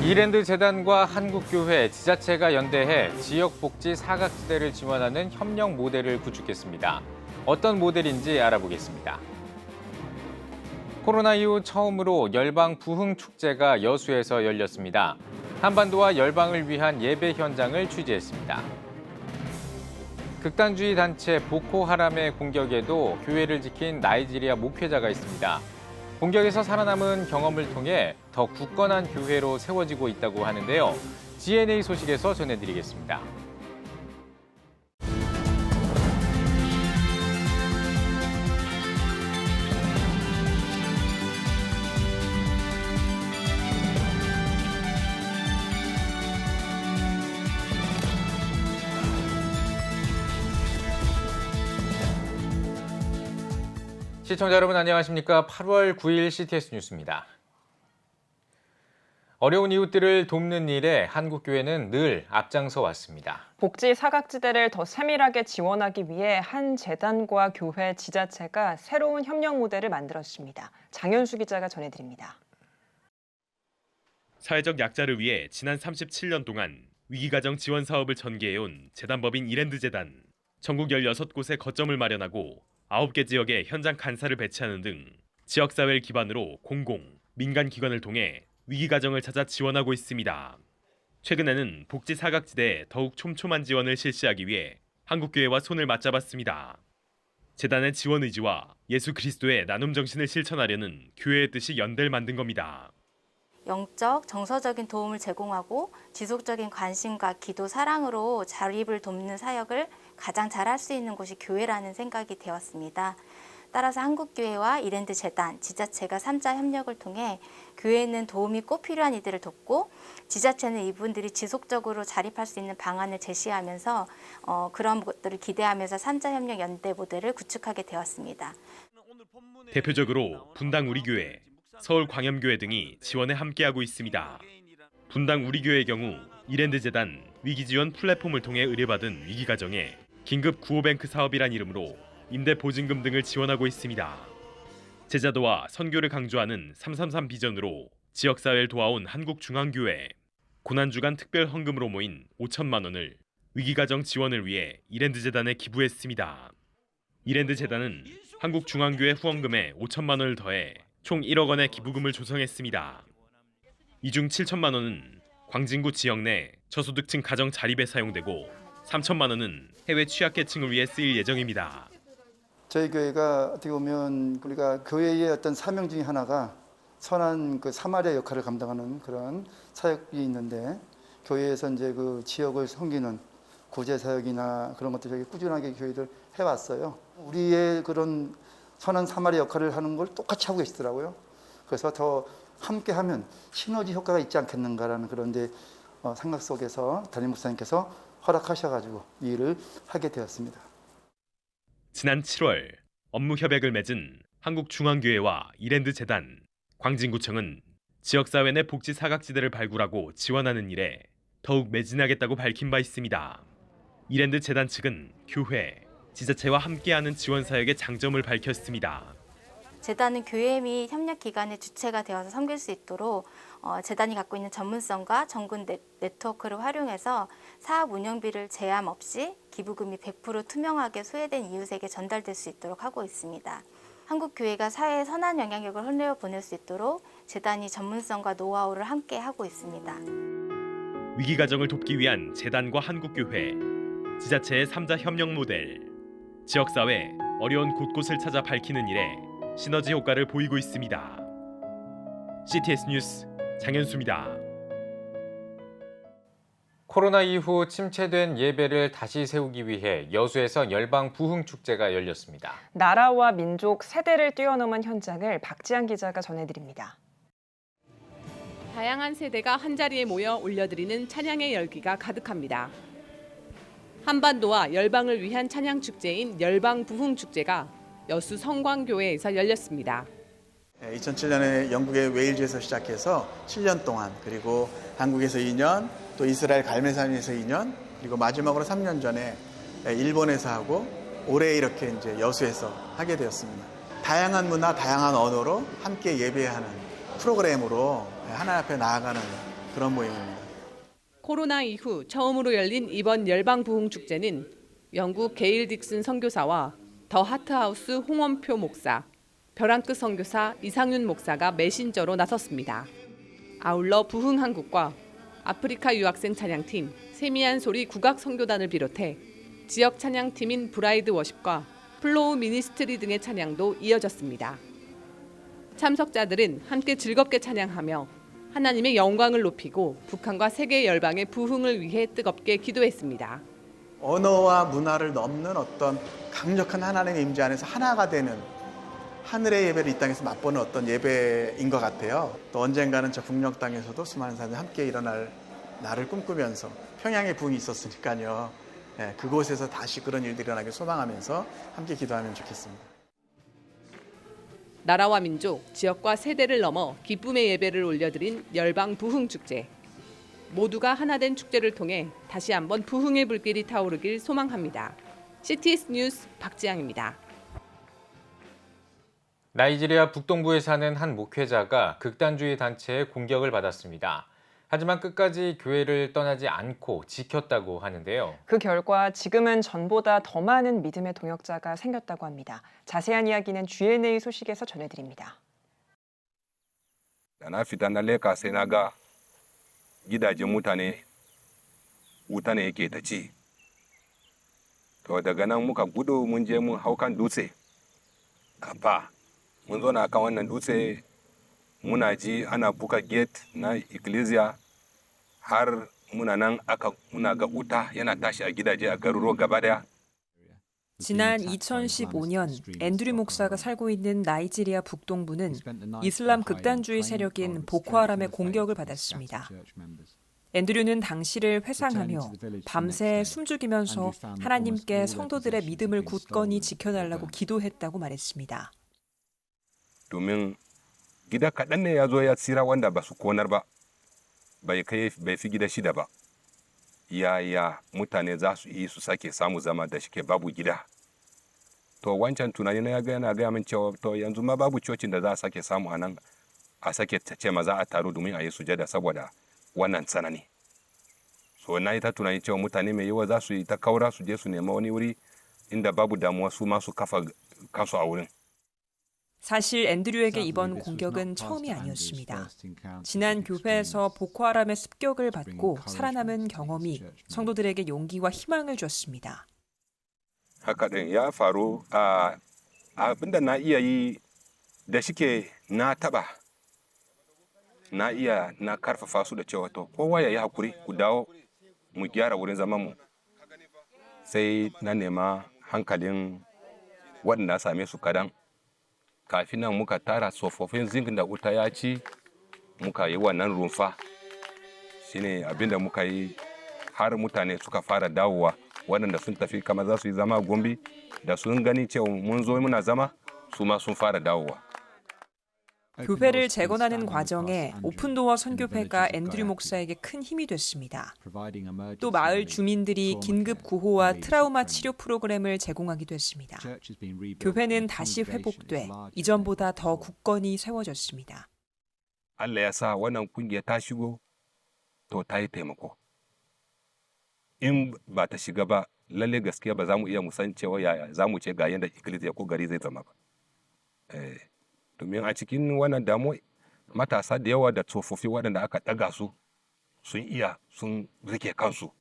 이랜드 재단과 한국교회, 지자체가 연대해 지역복지 사각지대를 지원하는 협력 모델을 구축했습니다. 어떤 모델인지 알아보겠습니다. 코로나 이후 처음으로 열방 부흥 축제가 여수에서 열렸습니다. 한반도와 열방을 위한 예배 현장을 취재했습니다. 극단주의 단체 보코하람의 공격에도 교회를 지킨 나이지리아 목회자가 있습니다. 공격에서 살아남은 경험을 통해 더 굳건한 교회로 세워지고 있다고 하는데요. GNA 소식에서 전해드리겠습니다. 시청자 여러분 안녕하십니까? 8월 9일 CTS 뉴스입니다. 어려운 이웃들을 돕는 일에 한국교회는 늘 앞장서 왔습니다. 복지 사각지대를 더 세밀하게 지원하기 위해 한 재단과 교회, 지자체가 새로운 협력 모델을 만들었습니다. 장현수 기자가 전해드립니다. 사회적 약자를 위해 지난 37년 동안 위기가정 지원 사업을 전개해온 재단법인 이랜드 재단. 전국 16곳에 거점을 마련하고 9개 지역에 현장 간사를 배치하는 등 지역사회를 기반으로 공공, 민간 기관을 통해 위기가정을 찾아 지원하고 있습니다. 최근에는 복지 사각지대에 더욱 촘촘한 지원을 실시하기 위해 한국교회와 손을 맞잡았습니다. 재단의 지원 의지와 예수 그리스도의 나눔 정신을 실천하려는 교회의 뜻이 연대를 만든 겁니다. 영적, 정서적인 도움을 제공하고 지속적인 관심과 기도, 사랑으로 자립을 돕는 사역을 가장 잘할 수 있는 곳이 교회라는 생각이 되었습니다. 따라서 한국교회와 이랜드 재단, 지자체가 3자 협력을 통해 교회는 도움이 꼭 필요한 이들을 돕고 지자체는 이분들이 지속적으로 자립할 수 있는 방안을 제시하면서 그런 것들을 기대하면서 3자 협력 연대 모델을 구축하게 되었습니다. 대표적으로 분당 우리교회, 서울광염교회 등이 지원에 함께하고 있습니다. 분당 우리교회의 경우 이랜드 재단 위기지원 플랫폼을 통해 의뢰받은 위기가정에 긴급 구호뱅크 사업이란 이름으로 임대 보증금 등을 지원하고 있습니다. 제자도와 선교를 강조하는 333 비전으로 지역사회를 도와온 한국중앙교회, 고난주간 특별 헌금으로 모인 5천만 원을 위기가정 지원을 위해 이랜드 재단에 기부했습니다. 이랜드 재단은 한국중앙교회 후원금에 5천만 원을 더해 총 1억 원의 기부금을 조성했습니다. 이 중 7천만 원은 광진구 지역 내 저소득층 가정 자립에 사용되고 3천만 원은 해외 취약계층을 위해 쓰일 예정입니다. 저희 교회가 어떻게 보면 우리가 교회의 어떤 사명 중에 하나가 선한 그 사마리아 역할을 감당하는 그런 사역이 있는데 교회에서 이제 그 지역을 섬기는 구제 사역이나 그런 것들 저희 꾸준하게 교회들 해왔어요. 우리의 그런 선한 사마리아 역할을 하는 걸 똑같이 하고 계시더라고요. 그래서 더 함께하면 시너지 효과가 있지 않겠는가라는 그런 생각 속에서 담임 목사님께서 허락하셔가지고 이 일을 하게 되었습니다. 지난 7월 업무 협약을 맺은 한국중앙교회와 이랜드 재단, 광진구청은 지역사회 내 복지 사각지대를 발굴하고 지원하는 일에 더욱 매진하겠다고 밝힌 바 있습니다. 이랜드 재단 측은 교회, 지자체와 함께하는 지원 사역의 장점을 밝혔습니다. 재단은 교회 및 협력기관의 주체가 되어서 섬길 수 있도록 재단이 갖고 있는 전문성과 전국 네트워크를 활용해서 사업 운영비를 제한 없이 기부금이 100% 투명하게 소외된 이웃에게 전달될 수 있도록 하고 있습니다. 한국교회가 사회에 선한 영향력을 흘려보낼 수 있도록 재단이 전문성과 노하우를 함께 하고 있습니다. 위기가정을 돕기 위한 재단과 한국교회, 지자체의 3자 협력 모델, 지역사회 어려운 곳곳을 찾아 밝히는 일에 시너지 효과를 보이고 있습니다. CTS 뉴스 장현수입니다. 코로나 이후 침체된 예배를 다시 세우기 위해 여수에서 열방 부흥 축제가 열렸습니다. 나라와 민족, 세대를 뛰어넘은 현장을 박지한 기자가 전해드립니다. 다양한 세대가 한자리에 모여 올려드리는 찬양의 열기가 가득합니다. 한반도와 열방을 위한 찬양 축제인 열방 부흥 축제가 여수 성광교회에서 열렸습니다. 2007년에 영국의 웨일즈에서 시작해서 7년 동안, 그리고 한국에서 2년, 또 이스라엘 갈메산에서 2년, 그리고 마지막으로 3년 전에 일본에서 하고 올해 이렇게 이제 여수에서 하게 되었습니다. 다양한 문화, 다양한 언어로 함께 예배하는 프로그램으로 하나님 앞에 나아가는 그런 모임입니다. 코로나 이후 처음으로 열린 이번 열방부흥축제는 영국 게일 딕슨 선교사와 더 하트하우스 홍원표 목사, 벼랑끝 선교사 이상윤 목사가 메신저로 나섰습니다. 아울러 부흥한국과 아프리카 유학생 찬양팀, 세미한 소리 국악 선교단을 비롯해 지역 찬양팀인 브라이드 워십과 플로우 미니스트리 등의 찬양도 이어졌습니다. 참석자들은 함께 즐겁게 찬양하며 하나님의 영광을 높이고 북한과 세계 열방의 부흥을 위해 뜨겁게 기도했습니다. 언어와 문화를 넘는 어떤 강력한 하나님의 임재 안에서 하나가 되는 하늘의 예배를 이 땅에서 맛보는 어떤 예배인 것 같아요. 또 언젠가는 저 북녘 땅에서도 수많은 사람들이 함께 일어날 날을 꿈꾸면서 평양의 부흥이 있었으니까요. 그곳에서 다시 그런 일들이 일어나길 소망하면서 함께 기도하면 좋겠습니다. 나라와 민족, 지역과 세대를 넘어 기쁨의 예배를 올려드린 열방부흥축제. 모두가 하나 된 축제를 통해 다시 한번 부흥의 불길이 타오르길 소망합니다. CTS 뉴스 박지향입니다. 나이지리아 북동부에 사는 한 목회자가 극단주의 단체의 공격을 받았습니다. 하지만 끝까지 교회를 떠나지 않고 지켰다고 하는데요. 그 결과 지금은 전보다 더 많은 믿음의 동역자가 생겼다고 합니다. 자세한 이야기는 G&A 소식에서 전해드립니다. Da na fita na leka sai na ga gidajen mutane wuta ne yake ta ci. To daga nan muka gudu mun je mun hau kan dutse. Kafa mun zo na kan wannan dutse muna ji ana buga gate na ecclesia har muna nan muna ga wuta yana tashi a gidaje a garuruwa gaba daya. 지난 2015년 앤드류 목사가 살고 있는 나이지리아 북동부는 이슬람 극단주의 세력인 보코하람의 공격을 받았습니다. 앤드류는 당시를 회상하며 밤새 숨죽이면서 하나님께 성도들의 믿음을 굳건히 지켜달라고 기도했다고 말했습니다. domin gida kaɗan ne ya zo ya tsira wanda ba su konar ba bai fi gida shida ba yaya mutane za su yi su sake samu zama da shike babu gida to wancan tunani na yana gaya min cewa to yanzu ma babu cocin da za a sake samu a nan a sake ce ma za a taru domin a yi sujada saboda wannan tsanani so na yi ta tunani cewa mutane mai yawa za su yi ta kaura su je su nema wani wuri inda babu damuwa su ma su kafa kansu a wurin. 사실 앤드류에게 이번 공격은 처음이 아니었습니다. 지난 교회에서 보코하람의 습격을 받고 살아남은 경험이 성도들에게 용기와 희망을 줬습니다. haka din ya faru abinda na iya yi da shike na taba na iya na karfafa su da cewa to kowa ya yi hakuri ku dawo mu gyara wurin zaman mu sai na nema hankalin waɗanda same su kadan kafin nan muka tara tsofaffin zinc da wuta ya ci muka yi wannan rumfa shine abinda muka yi har mutane suka fara dawowa waɗanda sun tafi kama za su yi zama gombe da sun gani cewa mun zo muna zama su ma sun fara dawowa. 교회를 재건하는 과정에 오픈도어 선교회가 앤드류 목사에게 큰 힘이 됐습니다. 또 마을 주민들이 긴급 구호와 트라우마 치료 프로그램을 제공하기도 했습니다. 교회는 다시 회복돼 이전보다 더 굳건히 세워졌습니다. Allah ya sa wannan kungiya ta shigo to ta yi taimako. In ba ta shiga ba lalle gaskiya ba za mu iya musan cewa yaya za mu ce ga yadda ikkilisiya ko gari zai zama ba. Domin a cikin wannan damuwa matasa da yawa da tsofaffi waɗanda aka ɗaga su sun iya sun rike kansu.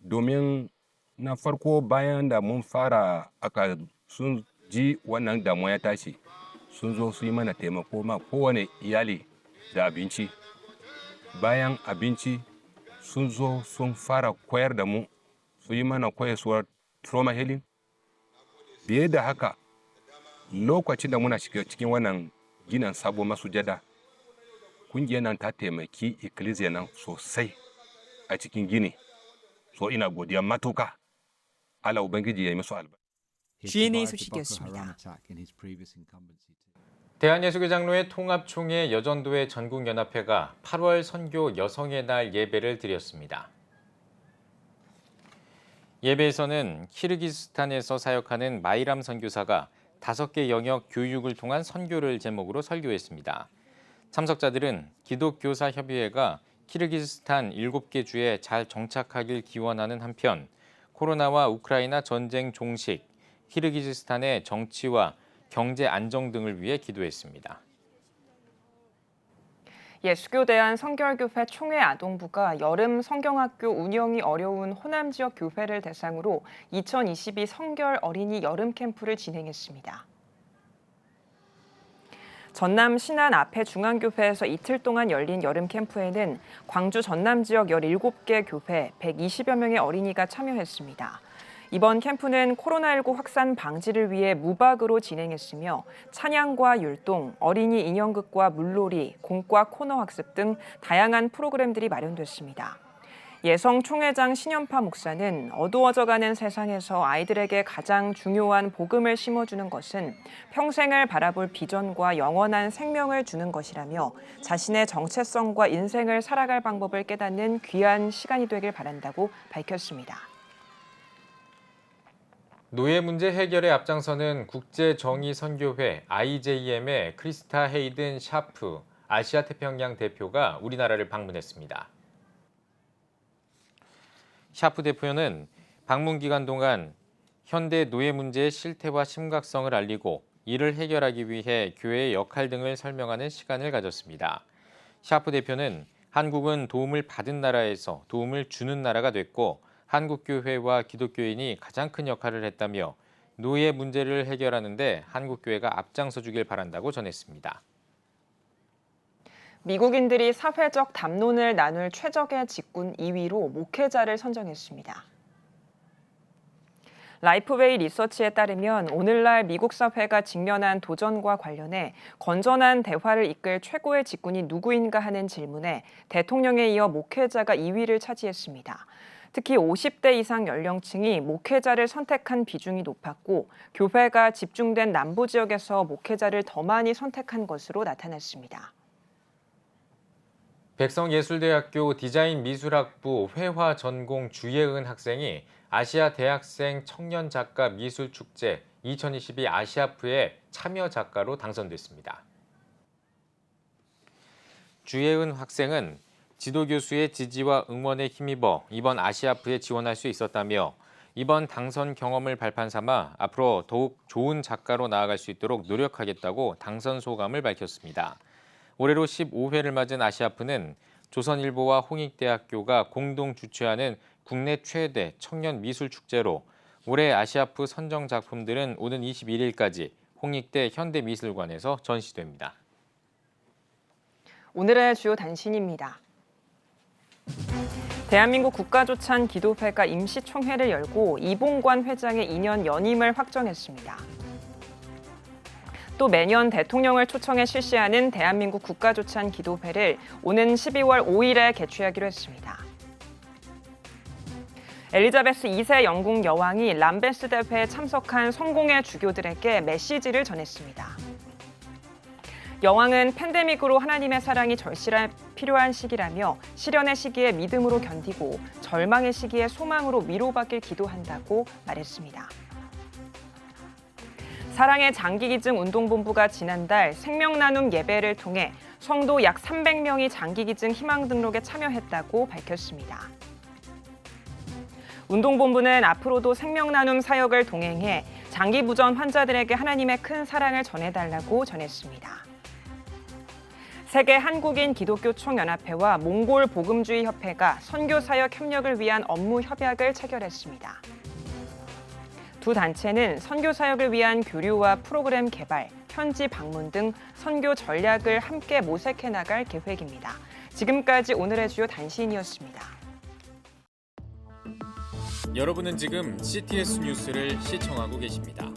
Domin na farko bayan da mun fara sun ji wannan damuwa ya tashi sun zo su yi mana taimako ma kowane iyali da abinci. Bayan abinci sun zo sun fara koyar da mu su yi mana koyarwar trauma healing. Biye da haka lokacin da muna cikin wannan ginin sabon masujada kungiyar nan ta taimaki ikkilisiya nan sosai a cikin gini so ina godiya matuka Allah ubangiji ya yi musu albarka. G&A 소식이었습니다. 대한예수교장로회 통합총회 여전도회 전국연합회가 8월 선교 여성의 날 예배를 드렸습니다. 예배에서는 키르기스스탄에서 사역하는 마이람 선교사가 5개 영역 교육을 통한 선교를 제목으로 설교했습니다. 참석자들은 기독교사협의회가 키르기즈스탄 7개 주에 잘 정착하길 기원하는 한편 코로나와 우크라이나 전쟁 종식, 키르기즈스탄의 정치와 경제 안정 등을 위해 기도했습니다. 예수교대한 성결교회 총회아동부가 여름 성경학교 운영이 어려운 호남 지역 교회를 대상으로 2022 성결 어린이 여름 캠프를 진행했습니다. 전남 신안 앞에 중앙교회에서 이틀 동안 열린 여름 캠프에는 광주 전남 지역 17개 교회 120여 명의 어린이가 참여했습니다. 이번 캠프는 코로나19 확산 방지를 위해 무박으로 진행했으며 찬양과 율동, 어린이 인형극과 물놀이, 공과 코너 학습 등 다양한 프로그램들이 마련됐습니다. 예성 총회장 신연파 목사는 어두워져가는 세상에서 아이들에게 가장 중요한 복음을 심어주는 것은 평생을 바라볼 비전과 영원한 생명을 주는 것이라며 자신의 정체성과 인생을 살아갈 방법을 깨닫는 귀한 시간이 되길 바란다고 밝혔습니다. 노예 문제 해결에 앞장서는 국제정의선교회 IJM의 크리스타 헤이든 샤프 아시아태평양 대표가 우리나라를 방문했습니다. 샤프 대표는 방문 기간 동안 현대 노예 문제의 실태와 심각성을 알리고 이를 해결하기 위해 교회의 역할 등을 설명하는 시간을 가졌습니다. 샤프 대표는 한국은 도움을 받은 나라에서 도움을 주는 나라가 됐고 한국교회와 기독교인이 가장 큰 역할을 했다며 노예 문제를 해결하는 데 한국교회가 앞장서 주길 바란다고 전했습니다. 미국인들이 사회적 담론을 나눌 최적의 직군 2위로 목회자를 선정했습니다. 라이프웨이 리서치에 따르면 오늘날 미국 사회가 직면한 도전과 관련해 건전한 대화를 이끌 최고의 직군이 누구인가 하는 질문에 대통령에 이어 목회자가 2위를 차지했습니다. 특히 50대 이상 연령층이 목회자를 선택한 비중이 높았고 교회가 집중된 남부 지역에서 목회자를 더 많이 선택한 것으로 나타났습니다. 백성예술대학교 디자인미술학부 회화 전공 주예은 학생이 아시아 대학생 청년 작가 미술축제 2022 아시아프에 참여 작가로 당선됐습니다. 주예은 학생은 지도교수의 지지와 응원에 힘입어 이번 아시아프에 지원할 수 있었다며 이번 당선 경험을 발판 삼아 앞으로 더욱 좋은 작가로 나아갈 수 있도록 노력하겠다고 당선 소감을 밝혔습니다. 올해로 15회를 맞은 아시아프는 조선일보와 홍익대학교가 공동 주최하는 국내 최대 청년 미술축제로 올해 아시아프 선정 작품들은 오는 21일까지 홍익대 현대미술관에서 전시됩니다. 오늘의 주요 단신입니다. 대한민국 국가조찬 기도회가 임시총회를 열고 이봉관 회장의 2년 연임을 확정했습니다. 또 매년 대통령을 초청해 실시하는 대한민국 국가조찬 기도회를 오는 12월 5일에 개최하기로 했습니다. 엘리자베스 2세 영국 여왕이 람베스 대회에 참석한 성공의 주교들에게 메시지를 전했습니다. 여왕은 팬데믹으로 하나님의 사랑이 절실한 필요한 시기라며 시련의 시기에 믿음으로 견디고 절망의 시기에 소망으로 위로받길 기도한다고 말했습니다. 사랑의 장기기증 운동본부가 지난달 생명나눔 예배를 통해 성도 약 300명이 장기기증 희망 등록에 참여했다고 밝혔습니다. 운동본부는 앞으로도 생명나눔 사역을 동행해 장기부전 환자들에게 하나님의 큰 사랑을 전해달라고 전했습니다. 세계 한국인 기독교 총연합회와 몽골 복음주의 협회가 선교사역 협력을 위한 업무 협약을 체결했습니다. 두 단체는 선교사역을 위한 교류와 프로그램 개발, 현지 방문 등 선교 전략을 함께 모색해 나갈 계획입니다. 지금까지 오늘의 주요 단신이었습니다. 여러분은 지금 CTS 뉴스를 시청하고 계십니다.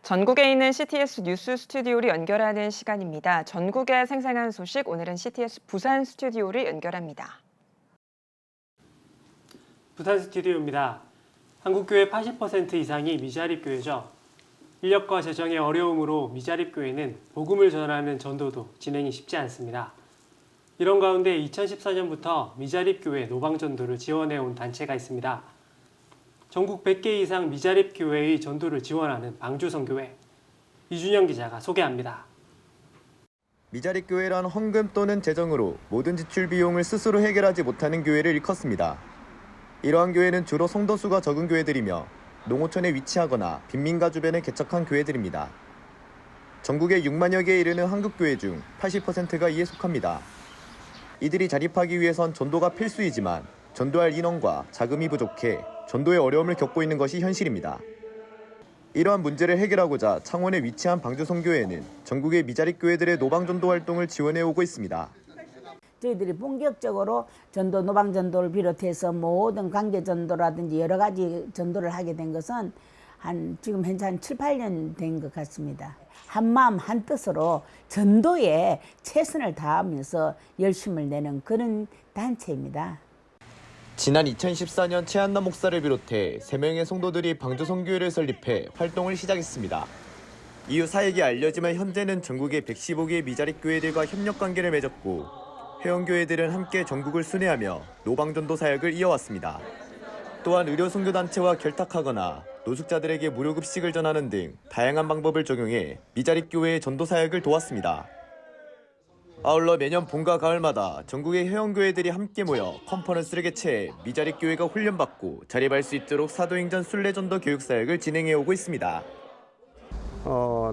전국에 있는 CTS 뉴스 스튜디오를 연결하는 시간입니다. 전국의 생생한 소식, 오늘은 CTS 부산 스튜디오를 연결합니다. 부산 스튜디오입니다. 한국교회 80% 이상이 미자립교회죠. 인력과 재정의 어려움으로 미자립교회는 복음을 전하는 전도도 진행이 쉽지 않습니다. 이런 가운데 2014년부터 미자립교회 노방전도를 지원해온 단체가 있습니다. 전국 100개 이상 미자립교회의 전도를 지원하는 방주선교회, 이준영 기자가 소개합니다. 미자립교회란 헌금 또는 재정으로 모든 지출 비용을 스스로 해결하지 못하는 교회를 일컫습니다. 이러한 교회는 주로 성도 수가 적은 교회들이며 농어촌에 위치하거나 빈민가 주변에 개척한 교회들입니다. 전국에 6만여 개에 이르는 한국교회 중 80%가 이에 속합니다. 이들이 자립하기 위해선 전도가 필수이지만 전도할 인원과 자금이 부족해 전도에 어려움을 겪고 있는 것이 현실입니다. 이러한 문제를 해결하고자 창원에 위치한 방주선교회는 전국의 미자립교회들의 노방전도 활동을 지원해오고 있습니다. 저희들이 본격적으로 전도, 노방전도를 비롯해서 모든 관계전도라든지 여러 가지 전도를 하게 된 것은 지금 현재 한 7, 8년 된 것 같습니다. 한마음 한뜻으로 전도에 최선을 다하면서 열심을 내는 그런 단체입니다. 지난 2014년 최한나 목사를 비롯해 3명의 성도들이 방주선교회를 설립해 활동을 시작했습니다. 이후 사역이 알려지면 현재는 전국의 115개의 미자립교회들과 협력관계를 맺었고 회원교회들은 함께 전국을 순회하며 노방전도 사역을 이어왔습니다. 또한 의료선교단체와 결탁하거나 노숙자들에게 무료급식을 전하는 등 다양한 방법을 적용해 미자립교회의 전도 사역을 도왔습니다. 아울러 매년 봄과 가을마다 전국의 회원교회들이 함께 모여 컨퍼런스를 개최해 미자립교회가 훈련받고 자립할 수 있도록 사도행전 순례전도 교육사역을 진행해오고 있습니다.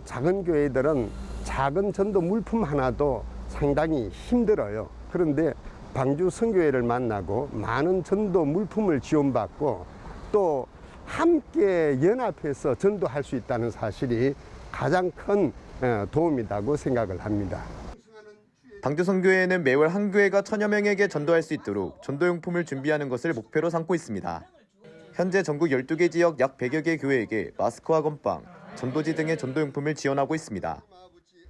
작은 교회들은 작은 전도 물품 하나도 상당히 힘들어요. 그런데 방주 선교회를 만나고 많은 전도 물품을 지원받고 또 함께 연합해서 전도할 수 있다는 사실이 가장 큰 도움이라고 생각을 합니다. 방주선교회는 매월 한 교회가 1000여 명에게 전도할 수 있도록 전도용품을 준비하는 것을 목표로 삼고 있습니다. 현재 전국 12개 지역 약 100여 개 교회에게 마스크와 건빵, 전도지 등의 전도용품을 지원하고 있습니다.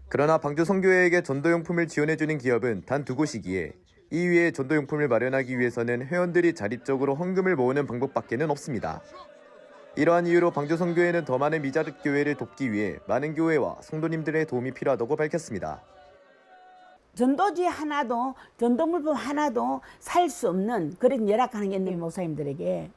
그러나 방주선교회에게 전도용품을 지원해주는 기업은 단 2곳이기에 이외에 전도용품을 마련하기 위해서는 회원들이 자립적으로 헌금을 모으는 방법밖에는 없습니다. 이러한 이유로 방주선교회는 더 많은 미자립교회를 돕기 위해 많은 교회와 성도님들의 도움이 필요하다고 밝혔습니다. 전도지 하나도 전도물품 하나도 살 수 없는 그런 열악한 옛날 목사님들에게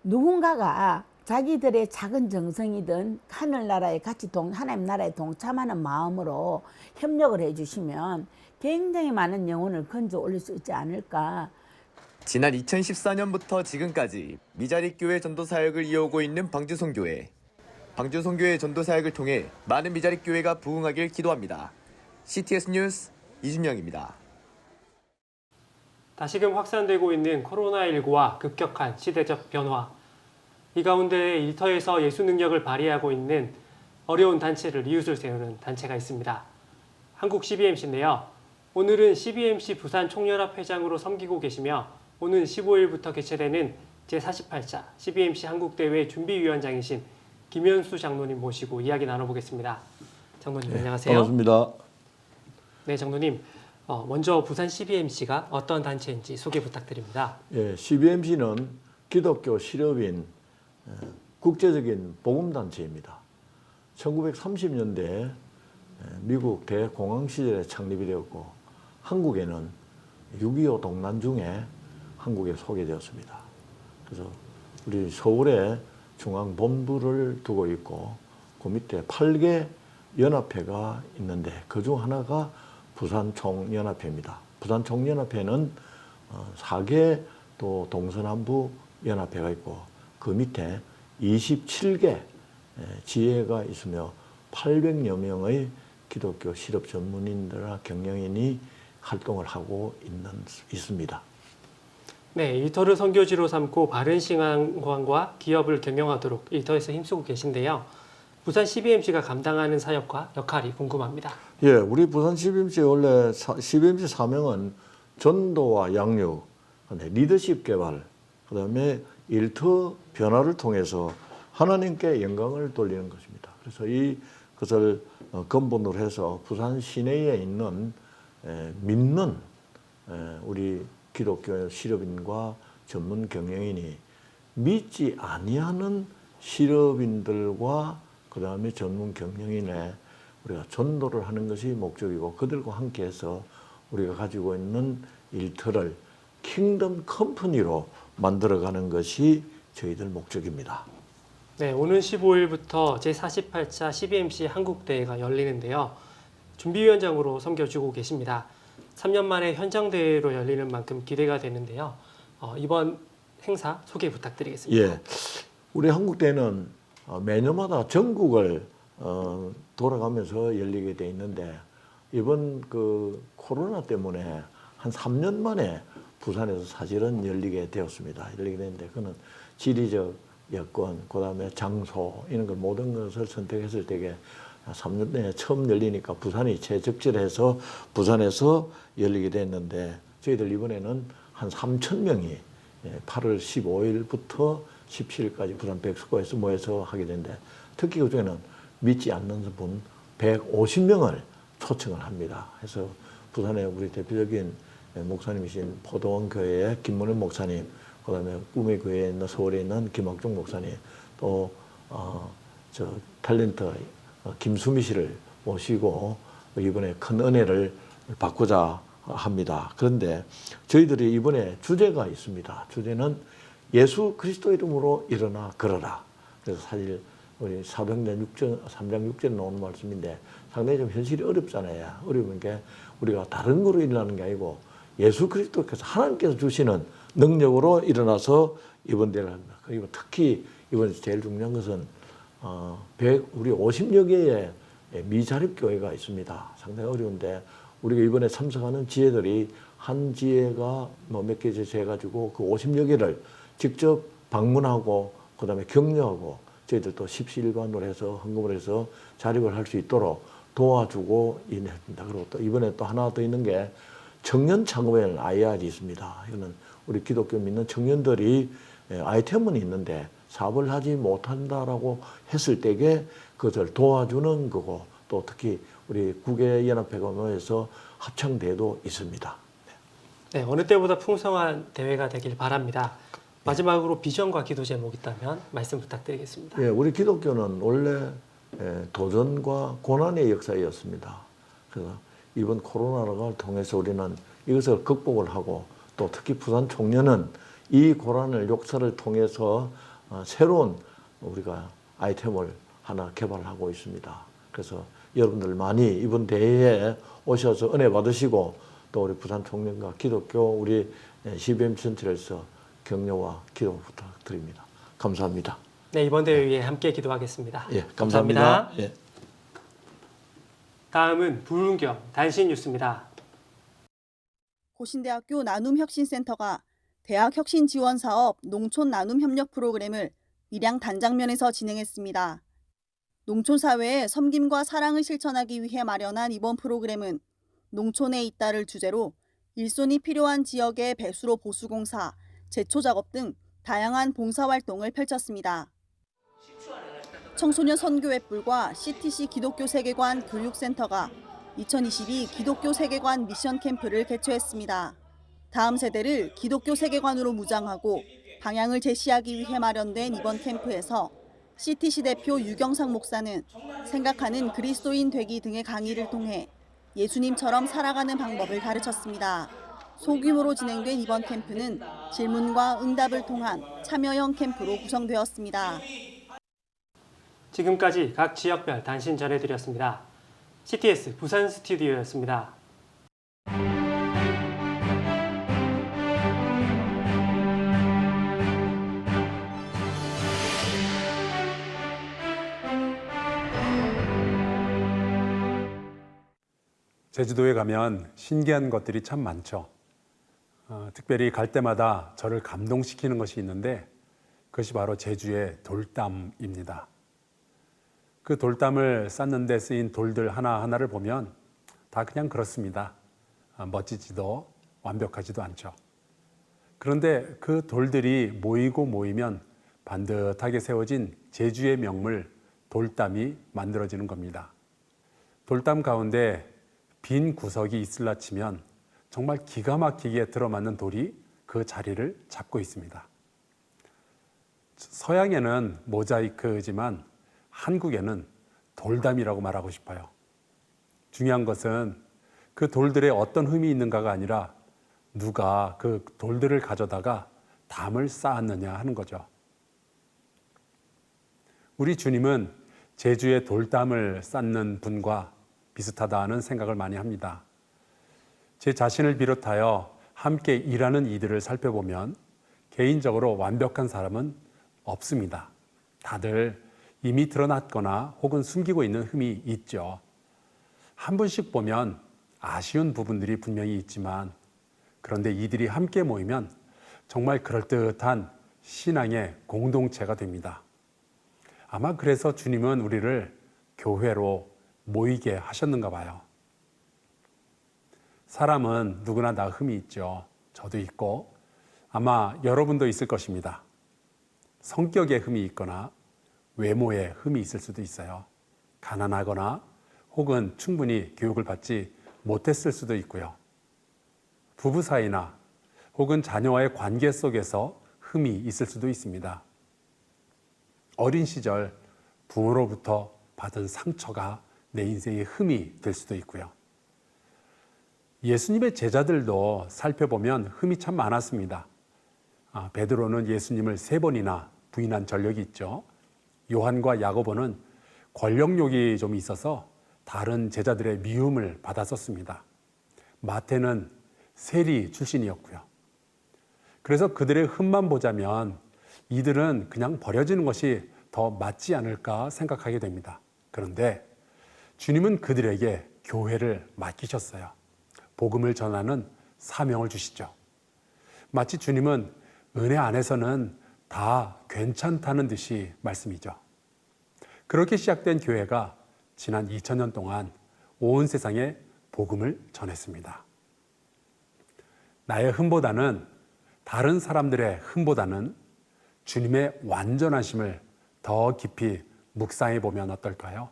누군가가 자기들의 작은 정성이든 하늘나라에 같이 하나님 나라에 동참하는 마음으로 협력을 해주시면 굉장히 많은 영혼을 건져 올릴 수 있지 않을까. 지난 2014년부터 지금까지 미자립교회 전도 사역을 이어오고 있는 방주선교회. 방주선교회 전도 사역을 통해 많은 미자립교회가 부흥하길 기도합니다. CTS 뉴스 이준영입니다. 다시금 확산되고 있는 코로나19와 급격한 시대적 변화. 이 가운데 일터에서 예수 능력을 발휘하고 있는 어려운 단체를 이웃을 세우는 단체가 있습니다. 한국 CBMC인데요. 오늘은 CBMC 부산 총연합회장으로 섬기고 계시며 오는 15일부터 개최되는 제48차 CBMC 한국대회 준비위원장이신 김현수 장로님 모시고 이야기 나눠보겠습니다. 장로님 안녕하세요. 반갑습니다. 네, 장로님. 먼저 부산 CBMC가 어떤 단체인지 소개 부탁드립니다. 예, CBMC는 기독교 실업인 국제적인 복음단체입니다. 1930년대 미국 대공황 시절에 창립이 되었고 한국에는 6.25 동란 중에 한국에 소개되었습니다. 그래서 우리 서울에 중앙본부를 두고 있고 그 밑에 8개 연합회가 있는데 그중 하나가 부산총연합회입니다. 부산총연합회는 4개 또 동서남부 연합회가 있고 그 밑에 27개 지회가 있으며 800여 명의 기독교 실업 전문인들과 경영인이 활동을 하고 있습니다. 네, 일터를 선교지로 삼고 바른 신앙관과 기업을 경영하도록 일터에서 힘쓰고 계신데요. 부산 CBMC가 감당하는 사역과 역할이 궁금합니다. 예, 우리 부산 CBMC 원래 CBMC 사명은 전도와 양육, 리더십 개발, 그다음에 일터 변화를 통해서 하나님께 영광을 돌리는 것입니다. 그래서 이것을 근본으로 해서 부산 시내에 있는 믿는 우리 기독교 실업인과 전문 경영인이 믿지 아니하는 실업인들과 그다음에 전문 경영인의 우리가 전도를 하는 것이 목적이고 그들과 함께해서 우리가 가지고 있는 일터를 킹덤 컴퍼니로 만들어가는 것이 저희들 목적입니다. 네, 오는 15일부터 제48차 CBMC 한국대회가 열리는데요. 준비위원장으로 섬겨주고 계십니다. 3년 만에 현장 대회로 열리는 만큼 기대가 되는데요. 이번 행사 소개 부탁드리겠습니다. 예, 우리 한국대회는 매년마다 전국을 돌아가면서 열리게 돼 있는데 이번 그 코로나 때문에 한 3년 만에 부산에서 사실은 열리게 되었습니다. 열리게 됐는데 그는 지리적 여건, 그다음에 장소 이런 걸 모든 것을 선택했을 때에 3년 내에 처음 열리니까 부산이 최적절해서 부산에서 열리게 됐는데 저희들 이번에는 한 3,000명이 8월 15일부터 17일까지 부산 백스코에서 모여서 하게 되는데 특히 그중에는 믿지 않는 분 150명을 초청을 합니다. 그래서 부산에 우리 대표적인 목사님이신 포도원 교회의 김문현 목사님, 그다음에 꿈의 교회에 있는 서울에 있는 김학종 목사님, 또 탤런트 김수미 씨를 모시고 이번에 큰 은혜를 받고자 합니다. 그런데 저희들이 이번에 주제가 있습니다. 주제는 예수 그리스도 이름으로 일어나 걸어라. 그래서 사실 우리 사도행전 3장 6절에 나오는 말씀인데 상당히 좀 현실이 어렵잖아요. 어려운 게 우리가 다른 거로 일어나는 게 아니고 예수 그리스도께서 하나님께서 주시는 능력으로 일어나서 이번 대회를 합니다. 그리고 특히 이번에 제일 중요한 것은 우리 50여 개의 미자립 교회가 있습니다. 상당히 어려운데 우리가 이번에 참석하는 지혜들이 한 지혜가 뭐 몇 개 해가지고 그 50여 개를 직접 방문하고 그다음에 격려하고 저희들도 십시일반으로 해서 헌금을 해서 자립을 할 수 있도록 도와주고 있습니다. 그리고 또 이번에 또 하나 더 있는 게 청년 창업회원 IR이 있습니다. 이거는 우리 기독교 믿는 청년들이 아이템은 있는데 사업을 하지 못한다라고 했을 때에 그것을 도와주는 거고 또 특히 우리 국외연합회가 모여서 합창대회도 있습니다. 네, 어느 때보다 풍성한 대회가 되길 바랍니다. 마지막으로 비전과 기도 제목 있다면 말씀 부탁드리겠습니다. 예, 우리 기독교는 원래 도전과 고난의 역사였습니다. 그래서 이번 코로나를 통해서 우리는 이것을 극복을 하고 또 특히 부산 총련은 이 고난을 역사를 통해서 새로운 우리가 아이템을 하나 개발하고 있습니다. 그래서 여러분들 많이 이번 대회에 오셔서 은혜 받으시고 또 우리 부산 총련과 기독교 우리 CBM 센터에서 격려와 기도 부탁드립니다. 감사합니다. 네, 이번 대회 위해 함께 기도하겠습니다. 예, 감사합니다. 예. 다음은 부은경 단신 뉴스입니다. 고신대학교 나눔혁신센터가 대학혁신 지원 사업 농촌 나눔 협력 프로그램을 밀양 단장면에서 진행했습니다. 농촌 사회의 섬김과 사랑을 실천하기 위해 마련한 이번 프로그램은 농촌에 있다를 주제로 일손이 필요한 지역의 배수로 보수공사, 제초 작업 등 다양한 봉사활동을 펼쳤습니다. 청소년 선교회불과 CTC 기독교 세계관 교육센터가 2022 기독교 세계관 미션 캠프를 개최했습니다. 다음 세대를 기독교 세계관으로 무장하고 방향을 제시하기 위해 마련된 이번 캠프에서 CTC 대표 유경상 목사는 생각하는 그리스도인 되기 등의 강의를 통해 예수님처럼 살아가는 방법을 가르쳤습니다. 소규모로 진행된 이번 캠프는 질문과 응답을 통한 참여형 캠프로 구성되었습니다. 지금까지 각 지역별 단신 전해드렸습니다. CTS 부산 스튜디오였습니다. 제주도에 가면 신기한 것들이 참 많죠. 특별히 갈 때마다 저를 감동시키는 것이 있는데 그것이 바로 제주의 돌담입니다. 그 돌담을 쌓는 데 쓰인 돌들 하나하나를 보면 다 그냥 그렇습니다. 멋지지도 완벽하지도 않죠. 그런데 그 돌들이 모이고 모이면 반듯하게 세워진 제주의 명물 돌담이 만들어지는 겁니다. 돌담 가운데 빈 구석이 있을라 치면 정말 기가 막히게 들어맞는 돌이 그 자리를 잡고 있습니다. 서양에는 모자이크지만 한국에는 돌담이라고 말하고 싶어요. 중요한 것은 그 돌들에 어떤 흠이 있는가가 아니라 누가 그 돌들을 가져다가 담을 쌓았느냐 하는 거죠. 우리 주님은 제주의 돌담을 쌓는 분과 비슷하다는 생각을 많이 합니다. 제 자신을 비롯하여 함께 일하는 이들을 살펴보면 개인적으로 완벽한 사람은 없습니다. 다들 이미 드러났거나 혹은 숨기고 있는 흠이 있죠. 한 분씩 보면 아쉬운 부분들이 분명히 있지만 그런데 이들이 함께 모이면 정말 그럴듯한 신앙의 공동체가 됩니다. 아마 그래서 주님은 우리를 교회로 모이게 하셨는가 봐요. 사람은 누구나 다 흠이 있죠. 저도 있고 아마 여러분도 있을 것입니다. 성격에 흠이 있거나 외모에 흠이 있을 수도 있어요. 가난하거나 혹은 충분히 교육을 받지 못했을 수도 있고요. 부부 사이나 혹은 자녀와의 관계 속에서 흠이 있을 수도 있습니다. 어린 시절 부모로부터 받은 상처가 내 인생의 흠이 될 수도 있고요. 예수님의 제자들도 살펴보면 흠이 참 많았습니다. 베드로는 예수님을 3번이나 부인한 전력이 있죠. 요한과 야고보는 권력욕이 좀 있어서 다른 제자들의 미움을 받았었습니다. 마태는 세리 출신이었고요. 그래서 그들의 흠만 보자면 이들은 그냥 버려지는 것이 더 맞지 않을까 생각하게 됩니다. 그런데 주님은 그들에게 교회를 맡기셨어요. 복음을 전하는 사명을 주시죠. 마치 주님은 은혜 안에서는 다 괜찮다는 듯이 말씀이죠. 그렇게 시작된 교회가 지난 2000년 동안 온 세상에 복음을 전했습니다. 나의 흠보다는 다른 사람들의 흠보다는 주님의 완전하심을 더 깊이 묵상해 보면 어떨까요?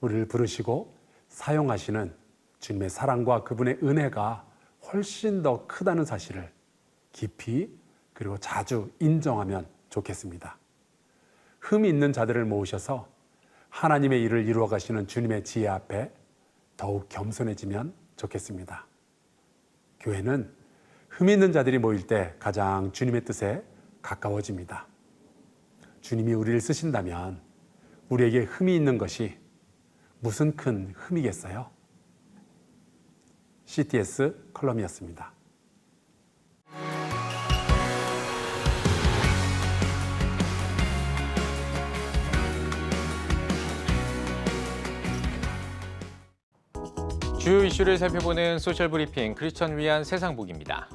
우리를 부르시고 사용하시는 주님의 사랑과 그분의 은혜가 훨씬 더 크다는 사실을 깊이 그리고 자주 인정하면 좋겠습니다. 흠이 있는 자들을 모으셔서 하나님의 일을 이루어 가시는 주님의 지혜 앞에 더욱 겸손해지면 좋겠습니다. 교회는 흠 있는 자들이 모일 때 가장 주님의 뜻에 가까워집니다. 주님이 우리를 쓰신다면 우리에게 흠이 있는 것이 무슨 큰 흠이겠어요? CTS 컬럼이었습니다. 주요 이슈를 살펴보는 소셜 브리핑 크리스천 위한 세상복입니다.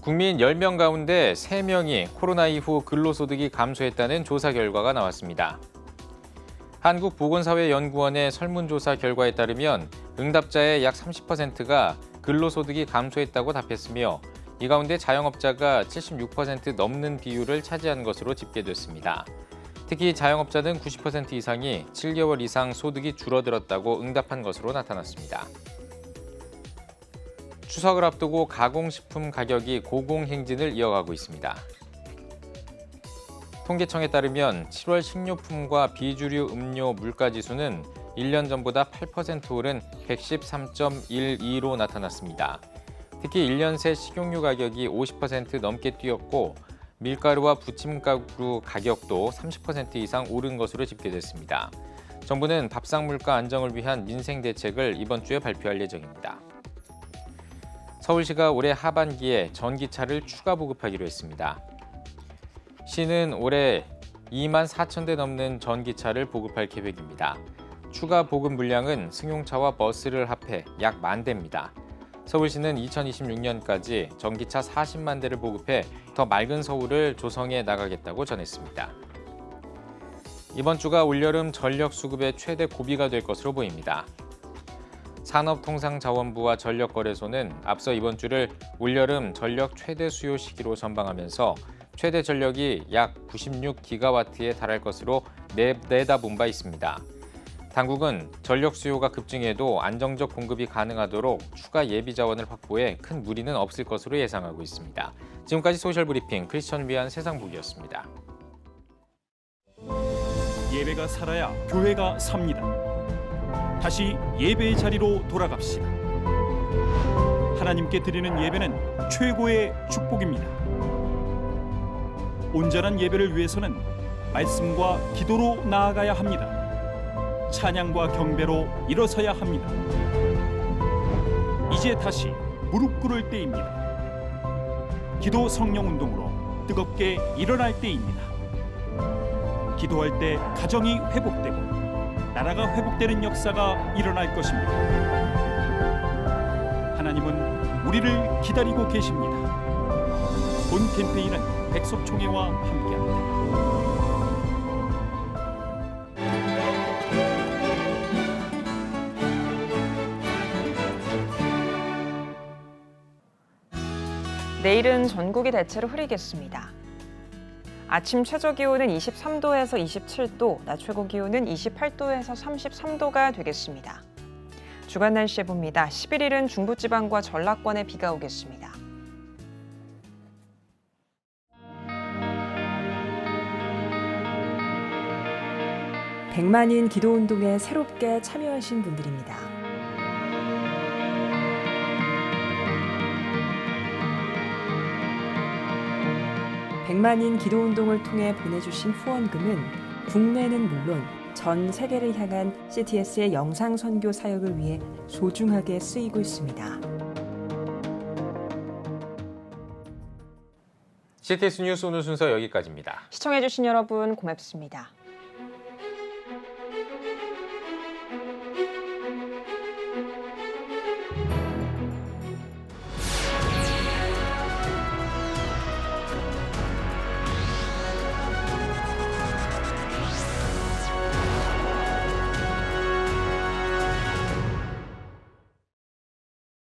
국민 10명 가운데 3명이 코로나 이후 근로소득이 감소했다는 조사 결과가 나왔습니다. 한국보건사회연구원의 설문조사 결과에 따르면 응답자의 약 30%가 근로소득이 감소했다고 답했으며 이 가운데 자영업자가 76% 넘는 비율을 차지한 것으로 집계됐습니다. 특히 자영업자는 90% 이상이 7개월 이상 소득이 줄어들었다고 응답한 것으로 나타났습니다. 추석을 앞두고 가공식품 가격이 고공행진을 이어가고 있습니다. 통계청에 따르면 7월 식료품과 비주류 음료 물가지수는 1년 전보다 8% 오른 113.12로 나타났습니다. 특히 1년 새 식용유 가격이 50% 넘게 뛰었고 밀가루와 부침가루 가격도 30% 이상 오른 것으로 집계됐습니다. 정부는 밥상 물가 안정을 위한 민생 대책을 이번 주에 발표할 예정입니다. 서울시가 올해 하반기에 전기차를 추가 보급하기로 했습니다. 시는 올해 2만 4천 대 넘는 전기차를 보급할 계획입니다. 추가 보급 물량은 승용차와 버스를 합해 약 10,000대입니다. 서울시는 2026년까지 전기차 40만 대를 보급해 더 맑은 서울을 조성해 나가겠다고 전했습니다. 이번 주가 올여름 전력 수급의 최대 고비가 될 것으로 보입니다. 산업통상자원부와 전력거래소는 앞서 이번 주를 올여름 전력 최대 수요 시기로 전방하면서 최대 전력이 약 96기가와트에 달할 것으로 내다본 바 있습니다. 당국은 전력 수요가 급증해도 안정적 공급이 가능하도록 추가 예비 자원을 확보해 큰 무리는 없을 것으로 예상하고 있습니다. 지금까지 소셜 브리핑 크리스천 위한 세상복이었습니다. 예배가 살아야 교회가 삽니다. 다시 예배의 자리로 돌아갑시다. 하나님께 드리는 예배는 최고의 축복입니다. 온전한 예배를 위해서는 말씀과 기도로 나아가야 합니다. 찬양과 경배로 일어서야 합니다. 이제 다시 무릎 꿇을 때입니다. 기도 성령 운동으로 뜨겁게 일어날 때입니다. 기도할 때 가정이 회복되고 나라가 회복되는 역사가 일어날 것입니다. 하나님은 우리를 기다리고 계십니다. 본 캠페인은 백석총회와 함께합니다. 내일은 전국이 대체로 흐리겠습니다. 아침 최저기온은 23도에서 27도, 낮 최고기온은 28도에서 33도가 되겠습니다. 주간 날씨 봅니다. 11일은 중부지방과 전라권에 비가 오겠습니다. 백만인 기도운동에 새롭게 참여하신 분들입니다. 백만인 기도운동을 통해 보내주신 후원금은 국내는 물론 전 세계를 향한 CTS의 영상 선교 사역을 위해 소중하게 쓰이고 있습니다. CTS 뉴스 오늘 순서 여기까지입니다. 시청해주신 여러분 고맙습니다.